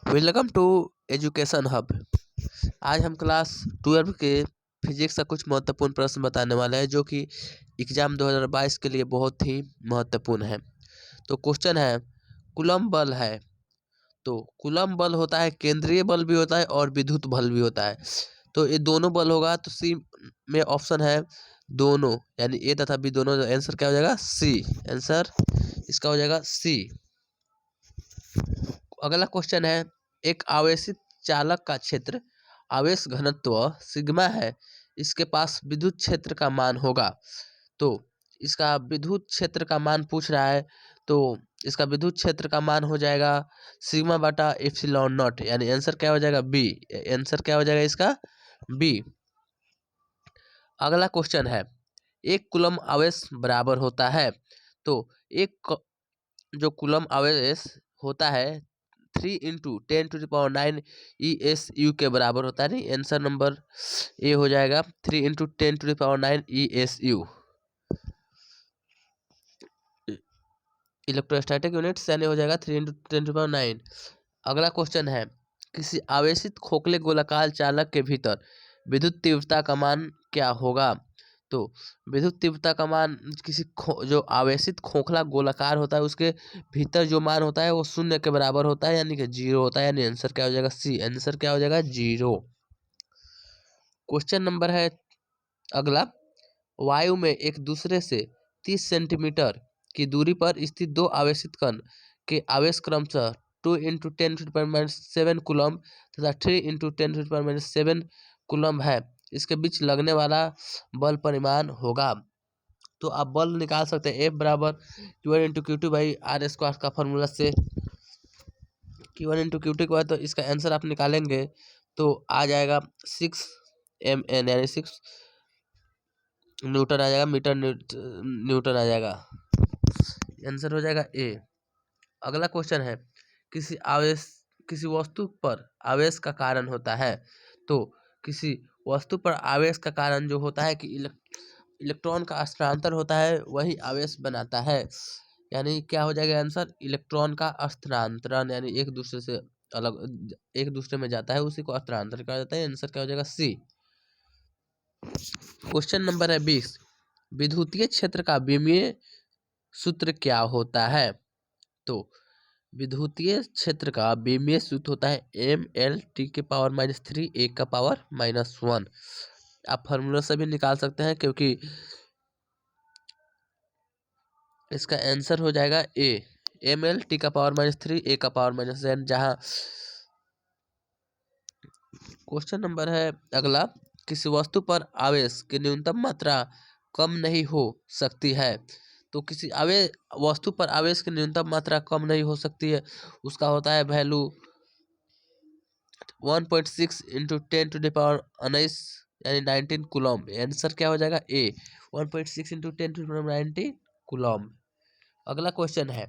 Welcome to education hub. आज हम class 12 के फिजिक्स का कुछ महत्वपूर्ण प्रश्न बताने वाले हैं जो कि एग्जाम 2022 के लिए बहुत ही महत्वपूर्ण है। तो क्वेश्चन है, कूलम्ब बल है। तो कूलम्ब बल होता है, केंद्रीय बल भी होता है और विद्युत बल भी होता है। तो ये दोनों बल होगा, तो सी में ऑप्शन है दोनों, यानी ए तथा बी दोनों। आंसर क्या हो जाएगा? सी। आंसर इसका हो जाएगा सी। अगला क्वेश्चन है, एक आवेशित चालक का क्षेत्र आवेश घनत्व सिग्मा है, इसके पास विद्युत क्षेत्र का मान होगा। तो इसका विद्युत क्षेत्र का मान पूछ रहा है, तो इसका विद्युत क्षेत्र का मान हो जाएगा सिग्मा बटा एप्सिलॉन नॉट, यानी आंसर क्या हो जाएगा? बी। आंसर क्या हो जाएगा इसका? बी। अगला क्वेश्चन है, एक कूलम्ब आवेश बराबर होता है। तो जो कूलम्ब आवेश होता है 3 × 10⁹ ESU के बराबर होता है। नहीं, आंसर नंबर ए हो जाएगा 3 × 10⁹ ESU, इलेक्ट्रोस्टैटिक यूनिट्स, यानी हो जाएगा 3 × 10⁹। अगला क्वेश्चन है, किसी आवेशित खोखले गोलाकार चालक के भीतर विद्युत तीव्रता का मान क्या होगा? तो विद्युत तीव्रता का मान जो आवेशित खोखला गोलाकार होता है उसके भीतर जो मान होता है वो शून्य के बराबर होता है, यानी कि 0 होता है। यानी आंसर क्या हो जाएगा? सी। आंसर क्या हो जाएगा? 0। क्वेश्चन नंबर है अगला, वायु में एक दूसरे से 30 सेंटीमीटर की दूरी पर स्थित दो आवेशित कण के आवेश क्रमशः 2 × 10⁻7 कूलम्ब तथा 3 × 10⁻7 कूलम्ब है, इसके बीच लगने वाला बल परिमाण होगा। तो आप बल निकाल सकते हैं, F बराबर Q1 × Q2/R² का फॉर्मूला से। Q1 × Q2 के बाद तो इसका आंसर आप निकालेंगे तो आ जाएगा 6 Mn, यानी 6 न्यूटन आ जाएगा, मीटर न्यूटन आ जाएगा। आंसर हो जाएगा ए। अगला क्वेश्चन है, किसी वस्तु पर आवेश का कारण होता है। तो किसी वस्तु पर आवेश का कारण जो होता है कि इलेक्ट्रॉन का स्थानांतर होता है, वही आवेश बनाता है। यानी क्या हो जाएगा आंसर? इलेक्ट्रॉन का स्थानांतरण, यानी एक दूसरे से अलग एक दूसरे में जाता है, उसी को स्थानांतरण कहा जाता है। आंसर क्या हो जाएगा? सी। क्वेश्चन नंबर है 20, विद्युतीय क्षेत्र का विमीय सूत्र क्या होता है? तो विद्युतीय क्षेत्र का विमीय सूत्र होता है ML T⁻³ A⁻1। आप फार्मूला से भी निकाल सकते हैं, क्योंकि इसका आंसर हो जाएगा ए, ML T⁻³ A⁻n, जहाँ क्वेश्चन नंबर है अगला, किसी वस्तु पर आवेश की न्यूनतम मात्रा कम नहीं हो सकती है। तो किसी वस्तु पर आवेश की न्यूनतम मात्रा कम नहीं हो सकती है, उसका होता है वैल्यू 1.6 × 10⁻19, यानी 19 कूलम्ब। आंसर क्या हो जाएगा? ए, 1.6 × 10⁻19 कूलम्ब। अगला क्वेश्चन है,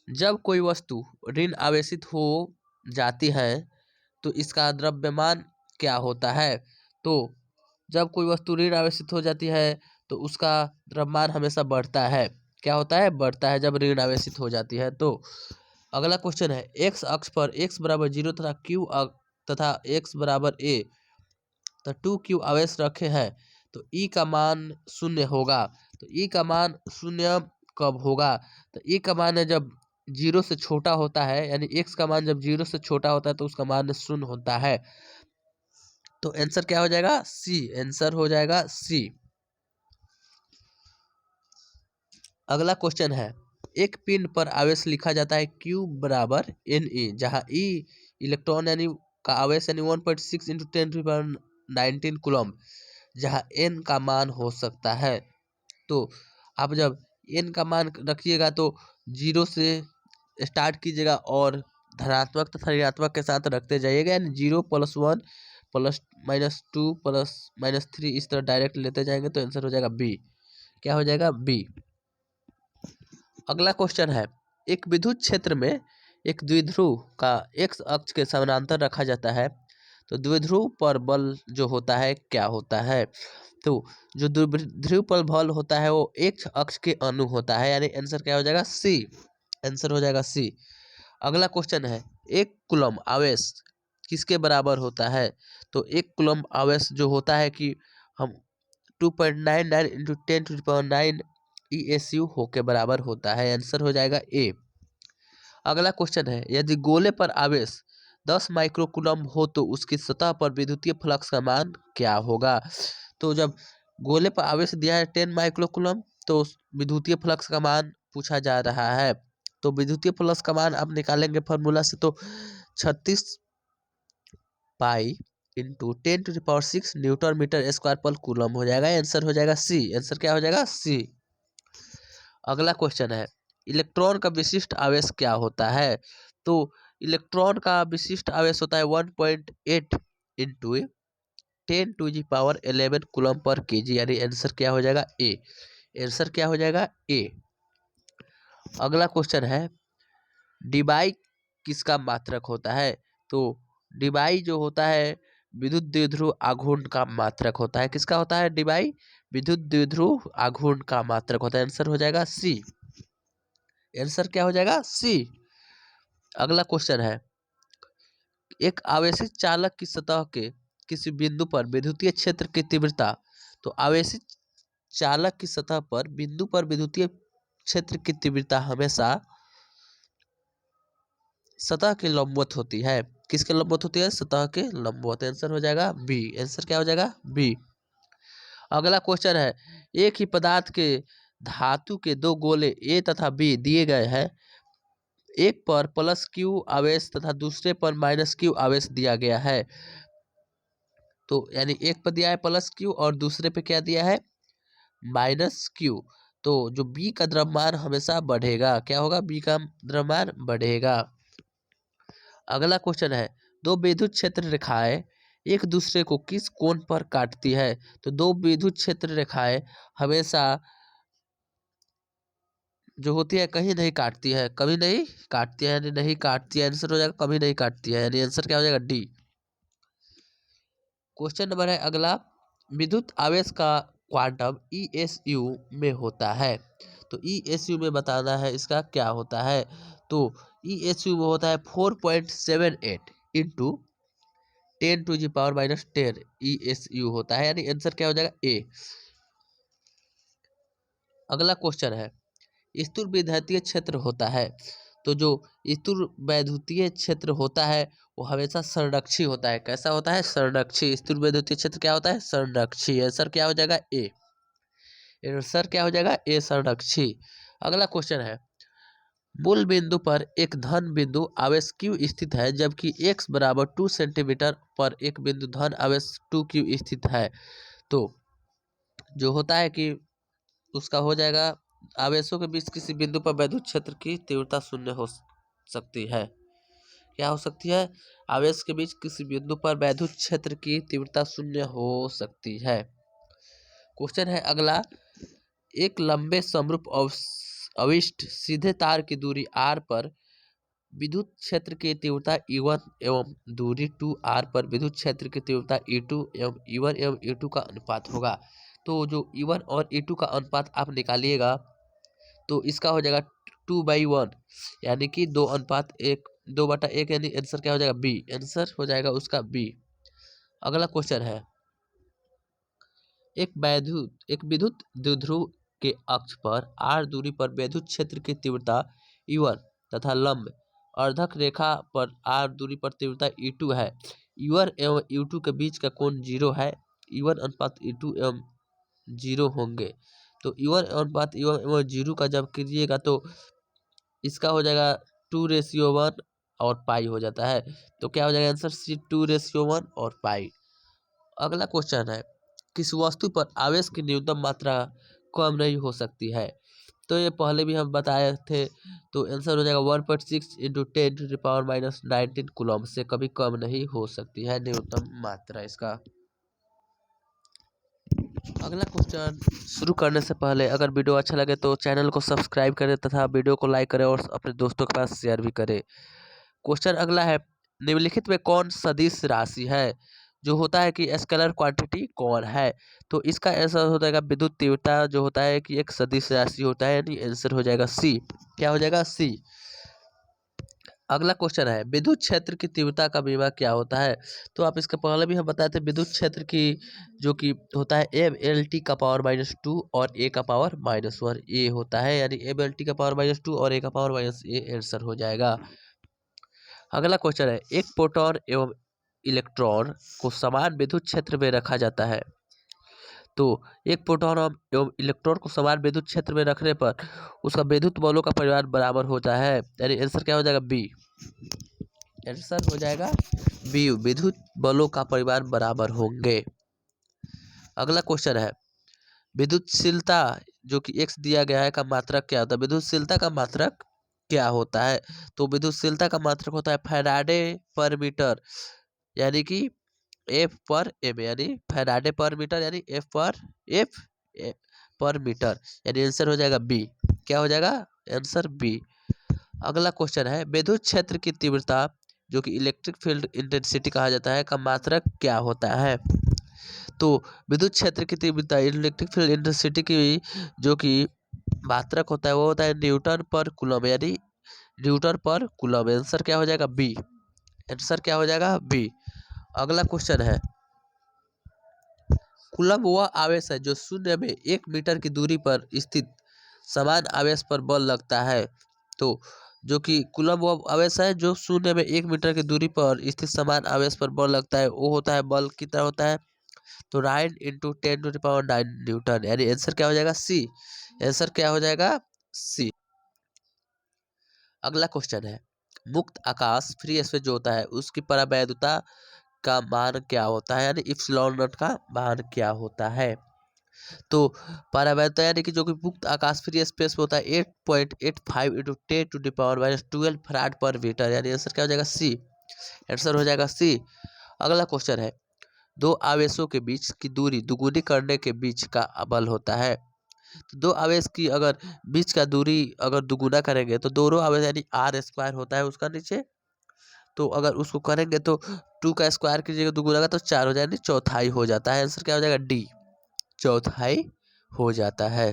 जब कोई वस्तु ऋण आवेशित हो जाती है तो इसका द्रव्यमान क्या होता है? तो जब कोई वस्तु ऋण आवेशित हो जाती है तो उसका द्रव्यमान हमेशा बढ़ता है। क्या होता है? बढ़ता है जब ऋण आवेशित हो जाती है। तो अगला क्वेश्चन है, एक्स अक्ष पर x बराबर 0 तथा x बराबर a तो 2q आवेश रखे हैं, तो E का मान 0 होगा। तो E का मान 0 कब होगा? तो E का मान है जब 0 से छोटा होता है, यानी x का मान जब 0 से छोटा होता है तो उसका मान 0 होता है। तो आंसर क्या हो जाएगा? सी। आंसर हो जाएगा सी। अगला क्वेश्चन है, एक पिंड पर आवेश लिखा जाता है Q बराबर Ne, जहाँ E इलेक्ट्रॉन यानी का आवेश यानी 1.6 × 10⁻19 कूलम्ब, जहाँ N का मान हो सकता है। तो आप जब N का मान रखिएगा तो 0 से स्टार्ट कीजिएगा और धनात्मक तथा ऋणात्मक के साथ रखते जाइएगा, यानी 0 + 1 + -2 + -3 इस तरह डायरेक्ट लेते जाएंगे। तो आंसर हो जाएगा बी। क्या हो जाएगा? बी। अगला क्वेश्चन है, एक विद्युत क्षेत्र में एक द्विध्रुव का x अक्ष के समानांतर रखा जाता है, तो द्विध्रुव पर बल जो होता है क्या होता है? तो जो द्विध्रुव पर बल होता है वो x अक्ष के अनु होता है, यानी आंसर क्या हो जाएगा? सी। आंसर हो जाएगा सी। अगला क्वेश्चन है, एक कूलम आवेश किसके बराबर होता है? तो एक कूलम आवेश जो होता है कि हम 2.99 इंटू 10⁹ ESU हो के बराबर होता है। आंसर हो जाएगा ए। अगला क्वेश्चन है, यदि गोले पर आवेश 10 माइक्रोकूलम हो तो उसकी सतह पर विद्युतीय फ्लक्स का मान क्या होगा? तो जब गोले पर आवेश दिया है 10 माइक्रोकूलम तो विद्युतीय फ्लक्स का मान पूछा जा रहा है। तो विद्युतीय फ्लक्स का मान आप निकालेंगे फॉर्मूला से, तो 36 pi into 10⁶ newton metre square पर कूलम हो जाएगा। आंसर हो जाएगा सी। आंसर क्या हो जाएगा? सी। अगला क्वेश्चन है, इलेक्ट्रॉन का विशिष्ट आवेश क्या होता है? तो इलेक्ट्रॉन का विशिष्ट आवेश होता है 1.8 इंटू 10⁻11 कूलम पर केजी, यानी आंसर क्या हो जाएगा? ए। आंसर क्या हो जाएगा? ए। अगला क्वेश्चन है, डिबाई किसका मात्रक होता है? तो डिबाई जो होता है विद्युत द्विध्रुव आघूर्ण का मात्रक होता है। किसका होता है? डिबाई विद्युत द्विध्रुव आघूर्ण का मात्रक होता है। आंसर हो जाएगा सी। आंसर क्या हो जाएगा? सी। अगला क्वेश्चन है, एक आवेशित चालक की सतह के किसी बिंदु पर विद्युतीय क्षेत्र की तीव्रता, तो आवेशित चालक की सतह पर बिंदु पर विद्युतीय क्षेत्र की तीव्रता हमेशा सतह के लंबवत होती है। किसके लंबवत होती है? सतह के लंबवत। आंसर हो जाएगा बी। आंसर क्या हो जाएगा? बी। अगला क्वेश्चन है, एक ही पदार्थ के धातु के दो गोले ए तथा बी दिए गए हैं। एक पर प्लस क्यू आवेश तथा दूसरे पर माइनस क्यू आवेश दिया गया है। तो यानी एक पर दिया है प्लस क्यू और दूसरे पे क्या दिया है? Minus Q. तो जो बी का द्रव्यमान हमेशा बढ़ेगा। क्या होगा? बी का द्रव्यमान बढ़ेगा। अगला क्वेश्चन है, दो विद्युत क्षेत्र रेखाएं एक दूसरे को किस कोण पर काटती है? तो दो विद्युत क्षेत्र रेखाएं हमेशा जो होती है कहीं नहीं काटती है, कभी नहीं काटती है, यानी नहीं काटती है। आंसर हो जाएगा कभी नहीं काटती है, यानी आंसर क्या हो जाएगा? डी। क्वेश्चन नंबर है अगला, विद्युत आवेश का क्वांटम ESU में होता है। तो ESU में बताना है इसका क्या होता है। तो ESU में होता है 4.78 इंटू 10⁻⁻10 ESU होता है, यानी आंसर क्या हो जाएगा? ए। अगला क्वेश्चन है, स्थूल विद्युतीय क्षेत्र होता है। तो जो स्थूल वैद्युतीय क्षेत्र होता है वो हमेशा संरक्षी होता है। कैसा होता है? संरक्षी। स्थूल वैद्युतीय क्षेत्र क्या होता है? संरक्षी। आंसर क्या हो जाएगा? ए। आंसर क्या हो जाएगा? ए, संरक्षी। अगला क्वेश्चन है, मूल बिंदु पर एक धन बिंदु आवेश Q स्थित है जबकि x बराबर 2 सेंटीमीटर पर एक बिंदु धन आवेश 2Q स्थित है। तो जो होता है कि उसका हो जाएगा, आवेशों के बीच किसी बिंदु पर विद्युत क्षेत्र की तीव्रता शून्य हो सकती है। क्या हो सकती है? आवेश के बीच किसी बिंदु पर विद्युत क्षेत्र की तीव्रता शून्य हो सकती है। क्वेश्चन है अगला, एक लंबे समरूप अविष्ट सीधे तार की दूरी r पर विद्युत क्षेत्र की तीव्रता E1 एवं दूरी 2r पर विद्युत क्षेत्र की तीव्रता E2 एवं E1 एवं E2 का अनुपात होगा। तो जो E1 और E2 का अनुपात आप निकालिएगा तो इसका हो जाएगा 2/1, यानी कि 2:1, 2/1, यानी आंसर क्या हो जाएगा? बी। आंसर हो जाएगा उसका बी। अगला क्वेश्चन है, एक विद्युत द्विध्रुव के अक्ष पर r दूरी पर विद्युत क्षेत्र की तीव्रता E1 तथा लंब अर्धक रेखा पर r दूरी पर तीव्रता E2 है। E1 एवं E2 के बीच का कोण 0 है। E1 अनुपात E2 एवं 0 होंगे। तो E1 अनुपात E1 एवं 0 का जब कीजिएगा तो इसका हो जाएगा 2:1 और पाई हो जाता है। तो क्या हो जाएगा? आंसर सी, 2:1 और पाई। अगला क्वेश्चन है, किस वस्तु पर आवेश की न्यूनतम मात्रा कम नहीं हो सकती है? तो ये पहले भी हम बताए थे। तो आंसर हो जाएगा 1.6 इंटू 10⁻⁻19 कूलम से कभी कम नहीं हो सकती है न्यूनतम मात्रा इसका। अगला क्वेश्चन शुरू करने से पहले अगर वीडियो अच्छा लगे तो चैनल को सब्सक्राइब करें तथा वीडियो को लाइक करें और अपने दोस्तों के पास शेयर भी करें। क्वेश्चन अगला है, निम्नलिखित में कौन सदिश राशि है? जो होता है कि स्केलर क्वांटिटी कौन है? तो इसका आंसर हो जाएगा विद्युत तीव्रता, जो होता है कि एक सदिश राशि होता है, यानी आंसर हो जाएगा सी। क्या हो जाएगा? सी। अगला क्वेश्चन है विद्युत क्षेत्र की तीव्रता का बीमा क्या होता है। तो आप इसके पहले भी हम बताए थे विद्युत क्षेत्र की जो कि होता है MLT का पावर -2 और A का पावर -1 ये होता है, यानी MLT का पावर -2 और A का पावर -1 आंसर हो जाएगा। अगला क्वेश्चन है एक प्रोटॉन एवं इलेक्ट्रॉन को समान विद्युत क्षेत्र में रखा जाता है। तो एक प्रोटॉन एवं इलेक्ट्रॉन को समान विद्युत क्षेत्र में रखने पर उसका विद्युत बलों का परिमाण बराबर होता है, यानी आंसर क्या हो जाएगा बी। आंसर हो जाएगा बी, विद्युत बलों का परिमाण बराबर होंगे। अगला क्वेश्चन है विद्युतशीलता जो कि x दिया गया है का मात्रक क्या होता है। विद्युतशीलता का मात्रक क्या होता है। तो विद्युतशीलता का मात्रक होता है फैराडे पर मीटर, यानी कि F पर M, यानी फैराडे पर मीटर, यानी F पर मीटर, यानी आंसर हो जाएगा बी। क्या हो जाएगा आंसर बी। अगला क्वेश्चन है विद्युत क्षेत्र की तीव्रता जो कि इलेक्ट्रिक फील्ड इंटेंसिटी कहा जाता है का मात्रक क्या होता है। तो विद्युत क्षेत्र की तीव्रता इलेक्ट्रिक फील्ड इंटेंसिटी की जो कि मात्रक होता है वो होता है न्यूटन पर कूलम, यानी न्यूटन पर कूलम। आंसर क्या हो जाएगा बी। आंसर क्या हो जाएगा बी। अगला क्वेश्चन है कूलम वह आवेश है जो शून्य में 1 मीटर की दूरी पर स्थित समान आवेश पर बल लगता है। तो जो कि कूलम वह आवेश है जो शून्य में 1 मीटर की दूरी पर स्थित समान आवेश पर बल लगता है, वो होता है बल कितना होता है। तो 9 × 10⁹ न्यूटन, यानी आंसर क्या हो जाएगा सी। आंसर क्या हो जाएगा सी। अगला क्वेश्चन है मुक्त आकाश फ्री स्पेस जो होता है उसकी परावैद्युता का मान क्या होता है, यानी इप्सिलॉन नॉट का मान क्या होता है। तो परावैद्युता यानी कि जो कि मुक्त आकाश फ्री स्पेस में होता है 8.85 × 10⁻12 फराड पर मीटर, यानी आंसर क्या हो जाएगा सी। आंसर हो जाएगा सी। अगला क्वेश्चन है दो आवेशों के बीच की दूरी दुगुनी करने के बीच का बल होता है। तो दो आवेश की अगर बीच का दूरी अगर दुगुना करेंगे तो दोनों आवेश यानी R² होता है उसका नीचे, तो अगर उसको करेंगे तो 2 का स्क्वायर की जगह दुगुना का तो 4 हो जाएगा, यानी चौथाई हो जाता है। आंसर क्या हो जाएगा डी, चौथाई हो जाता है।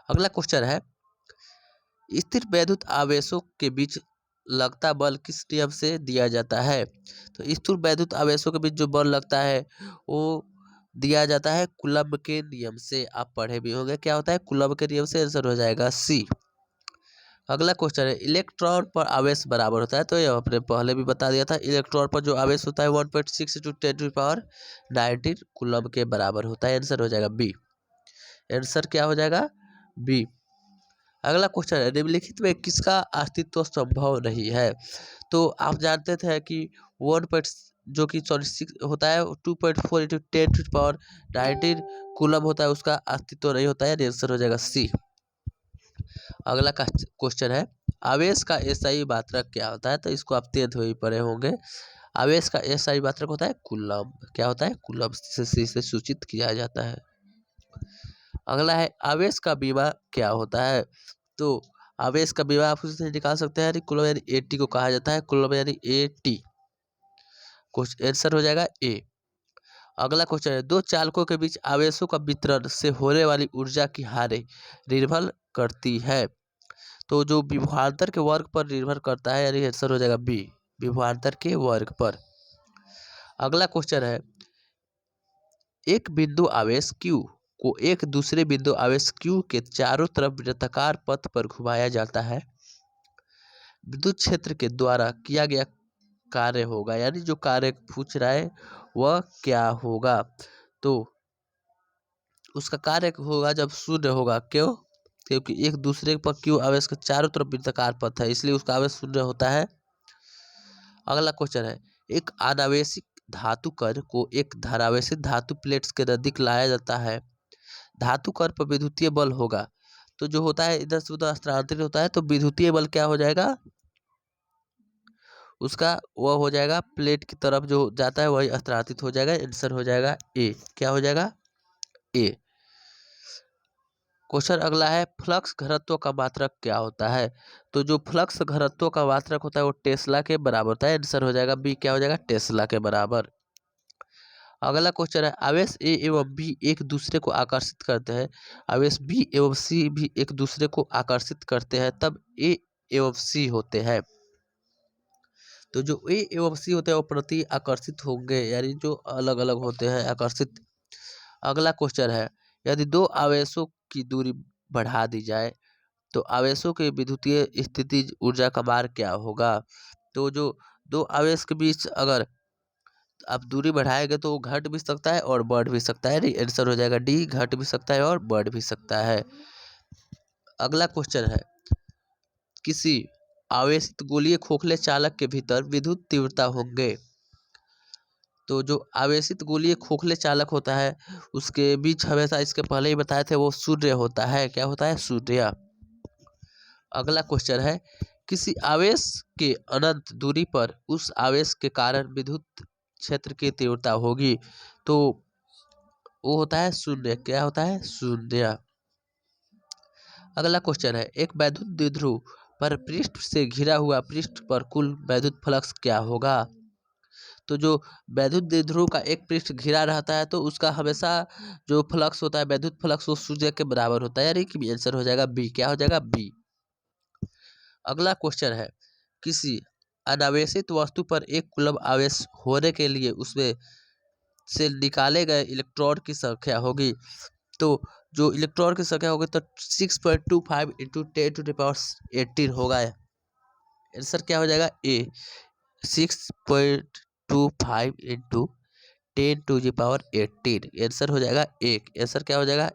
अगला क्वेश्चन है स्थिर वैद्युत आवेशों के बीच लगता बल किस नियम से दिया जाता है। तो स्थिर वैद्युत आवेशों के बीच जो बल लगता है वो दिया जाता है कूलम्ब के नियम से। आप पढ़े भी होंगे क्या होता है कूलम्ब के नियम से। आंसर हो जाएगा सी। अगला क्वेश्चन है इलेक्ट्रॉन पर आवेश बराबर होता है। तो ये आपने पहले भी बता दिया था, इलेक्ट्रॉन पर जो आवेश होता है 1.6 × 10⁻19 कूलम्ब के बराबर होता है। आंसर हो जाएगा बी। आंसर क्या हो जाएगा बी। अगला क्वेश्चन है निम्नलिखित में किसका अस्तित्व संभव नहीं है। तो आप जानते थे कि 1. जो कि 6 होता है 2.4 × 10⁻19 कूलम होता है उसका अस्तित्व नहीं होता है। आंसर हो जाएगा सी। अगला क्वेश्चन है आवेश का एसआई मात्रक क्या होता है। तो इसको आप 10th में ही पढ़े होंगे। आवेश का एसआई मात्रक होता है कूलम। क्या होता है कूलम से सूचित किया जाता है। अगला है आवेश का बीमा क्या होता है। तो आवेश का बीमा आप उससे निकाल सकते हैं, यानी कूलम यानी AT को कहा जाता है, कूलम यानी AT। क्वेश्चन आंसर हो जाएगा ए। अगला क्वेश्चन है दो चालकों के बीच आवेशों का वितरण से होने वाली ऊर्जा की हानि निर्भर करती है। तो जो विभवांतर के वर्ग पर निर्भर करता है, यानी आंसर हो जाएगा बी, विभवांतर के वर्ग पर। अगला क्वेश्चन है एक बिंदु आवेश Q को एक दूसरे बिंदु आवेश Q के चारों तरफ वृत्ताकार पथ पर घुमाया जाता है। विद्युत क्षेत्र के द्वारा किया गया कार्य होगा, यानी जो कार्य पूछ रहा है वह क्या होगा। तो उसका कार्य होगा जब शून्य होगा। क्यों? क्योंकि एक दूसरे पर Q आवेश के चारों तरफ वृत्ताकार पथ है, इसलिए उसका आवेश शून्य होता है। अगला क्वेश्चन है एक अनावेशिक धातु कण को एक धनावेशित धातु प्लेट्स के नजदीक लाया जाता है। धातु कण पर विद्युतीय बल होगा, तो जो होता है इधर से उधर स्थानांतरित होता है, तो विद्युतीय बल क्या हो जाएगा उसका, वह हो जाएगा प्लेट की तरफ जो जाता है वही स्थानांतरित हो जाएगा। आंसर हो जाएगा ए। क्या हो जाएगा ए। क्वेश्चन अगला है फ्लक्स घनत्व का मात्रक क्या होता है। तो जो फ्लक्स घनत्व का मात्रक होता है वो टेस्ला के बराबर होता है। आंसर हो जाएगा बी। क्या हो जाएगा टेस्ला के बराबर। अगला क्वेश्चन है आवेश ए एवं बी एक दूसरे को आकर्षित करते हैं। आवेश बी एवं सी भी एक दूसरे को आकर्षित करते हैं, तब ए एवं सी होते हैं। तो जो ए एवं सी होते हैं वो प्रति आकर्षित होंगे, यानी जो अलग अलग होते हैं आकर्षित। अगला क्वेश्चन है, यदि दो आवेशों की दूरी बढ़ा दी जाए तो आवेशों के विद्युतीय स्थितिज ऊर्जा का मान क्या होगा। तो जो दो आवेश के बीच अगर आप दूरी बढ़ाएंगे तो वो घट भी सकता है और बढ़ भी सकता है। आंसर हो जाएगा डी, घट भी सकता है और बढ़ भी सकता है। अगला क्वेश्चन है, किसी आवेशित गोलीय खोखले चालक के भीतर विद्युत तीव्रता होंगे। तो जो आवेशित गोलीय खोखले चालक होता है उसके बीच हमेशा, इसके पहले ही बताए थे, वो शून्य होता है। क्या होता है? शून्य। अगला क्वेश्चन है, किसी आवेश के अनंत दूरी पर उस आवेश के कारण विद्युत क्षेत्र की तीव्रता होगी। तो वो होता है शून्य। क्या होता है? शून्य। अगला क्वेश्चन है, एक वैद्युत द्विध्रुव पर पृष्ठ से घिरा हुआ पृष्ठ पर कुल वैद्युत फ्लक्स क्या होगा। तो जो वैद्युत द्विध्रुव का एक पृष्ठ घिरा रहता है तो उसका हमेशा जो फ्लक्स होता है, वैद्युत फ्लक्स, वो शून्य के बराबर होता है, यानी कि आंसर हो जाएगा बी। क्या हो जाएगा? बी। अगला क्वेश्चन है, किसी अनावेशित वस्तु पर एक कूलम आवेश होने के लिए उसमें से निकाले गए इलेक्ट्रॉन की संख्या होगी। तो जो इलेक्ट्रॉन की संख्या होगी तो 6.25 इंटू 10⁻18 होगा। आंसर क्या हो जाएगा? ए। 6.25 इंटू 10⁻18। आंसर हो जाएगा एक। आंसर क्या हो जाएगा?